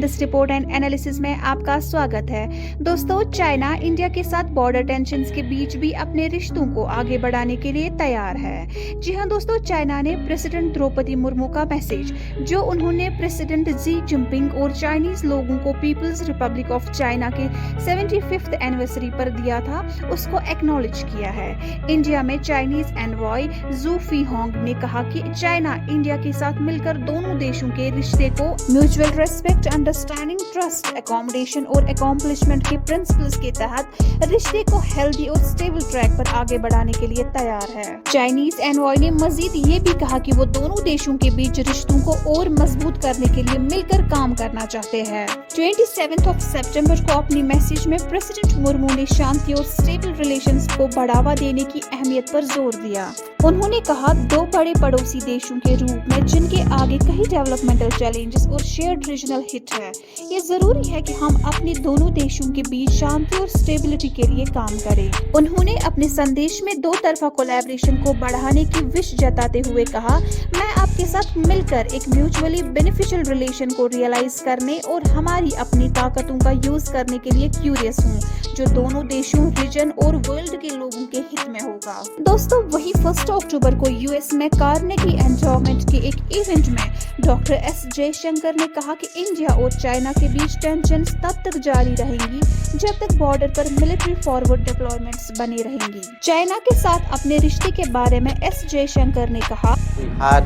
This report and analysis में आपका स्वागत है। दोस्तों, चाइना इंडिया के साथ बॉर्डर टेंशन्स के बीच भी अपने रिश्तों को आगे बढ़ाने के लिए तैयार है। जी हां दोस्तों, चाइना ने प्रेसिडेंट द्रौपदी मुर्मू का मैसेज जो उन्होंने प्रेसिडेंट जी जिनपिंग और चाइनीज लोगों को पीपल्स रिपब्लिक ऑफ चाइना के 75th एनिवर्सरी पर दिया था, उसको एक्नॉलेज किया है। इंडिया में चाइनीज एनवॉय जू फीहोंग ने कहा कि चाइना इंडिया के साथ मिलकर दोनों देशों के रिश्ते को mutual respect, understanding, trust, accommodation और अकॉम्प्लिशमेंट के प्रिंसिपल्स के तहत रिश्ते को हेल्दी और स्टेबल ट्रैक पर आगे बढ़ाने के लिए तैयार है। चाइनीज एनवॉय ने मजीद ये भी कहा कि वो दोनों देशों के बीच रिश्तों को और मजबूत करने के लिए मिलकर काम करना चाहते हैं। 27 सितंबर को अपनी मैसेज में प्रेसिडेंट मुर्मू ने शांति और स्टेबल रिलेशंस को बढ़ावा देने की अहमियत पर जोर दिया। उन्होंने कहा, दो बड़े पड़ोसी देशों के रूप में जिनके आगे कई डेवलपमेंटल चैलेंजेस और शेयर्ड रीजनल हिट है, ये जरूरी है कि हम अपने दोनों देशों के बीच शांति और स्टेबिलिटी के लिए काम करें। उन्होंने अपने संदेश में दो तरफा कोलैबोरेशन को बढ़ाने की विश जताते हुए कहा, मैं आपके साथ मिलकर एक म्यूचुअली बेनिफिशियल रिलेशन को रियलाइज करने और हमारी अपनी ताकतों का यूज करने के लिए क्यूरियस हूँ, जो दोनों देशों, रीजन और वर्ल्ड के लोगों के हित में होगा। दोस्तों, वही 1 अक्टूबर को यूएस में कार्नेगी एंडोमेंट के एक इवेंट में डॉक्टर एस जयशंकर ने कहा कि इंडिया और चाइना के बीच टेंशन तब तक जारी रहेंगी जब तक बॉर्डर पर मिलिट्री फॉरवर्ड डिप्लॉयमेंट्स बनी रहेंगी। चाइना के साथ अपने रिश्ते के बारे में एस जयशंकर ने कहा, We had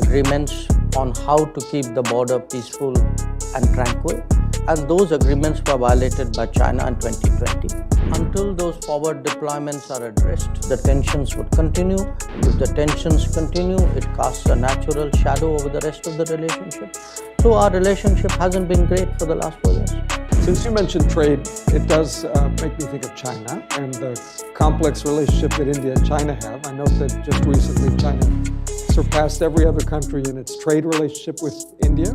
agreements on how to keep the border peaceful and tranquil, and those agreements were violated by China in 2020. Until those forward deployments are addressed, the tensions would continue. If the tensions continue, it casts a natural shadow over the rest of the relationship. So our relationship hasn't been great for the last 4 years. Since you mentioned trade, it does make me think of China and the complex relationship that India and China have. I know that just recently China surpassed every other country in its trade relationship with India,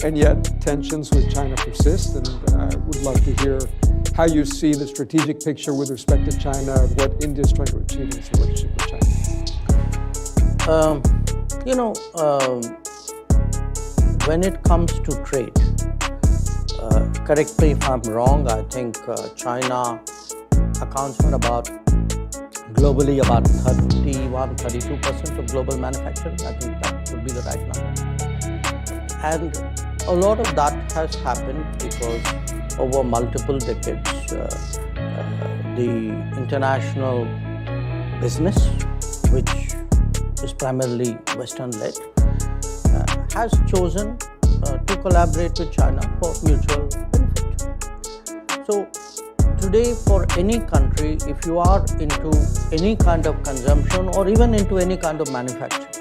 and yet tensions with China persist, and I would love to hear how you see the strategic picture with respect to China, what India is trying to achieve in its relationship with China. When it comes to trade, correct me if I'm wrong, I think China accounts for globally about 31-32% of global manufacturing. I think that would be the right number. And a lot of that has happened because over multiple decades, the international business, which is primarily Western-led, has chosen to collaborate with China for mutual benefit. So today, for any country, if you are into any kind of consumption or even into any kind of manufacturing,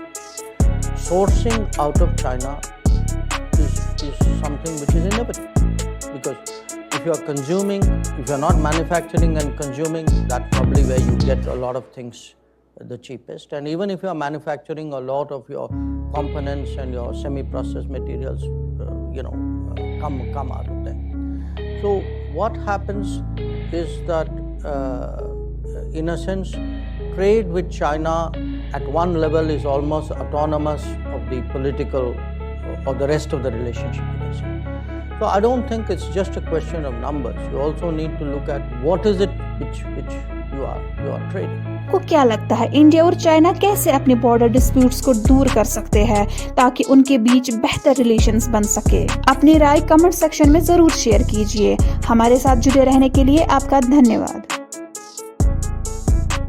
sourcing out of China is something which is inevitable. Because if you are consuming, if you are not manufacturing and consuming, that's probably where you get a lot of things the cheapest. And even if you are manufacturing, a lot of your components and your semi-processed materials, come out of there. So what happens is that, in a sense, trade with China at one level is almost autonomous of the political or the rest of the relationship. So I don't think it's just a question of numbers. You also need to look at what is it which you are trading. आपको क्या लगता है, India और China कैसे अपने border disputes को दूर कर सकते हैं ताकि उनके बीच बेहतर रिलेशंस बन सके? अपनी राय कमेंट सेक्शन में जरूर शेयर कीजिए। हमारे साथ जुड़े रहने के लिए आपका धन्यवाद।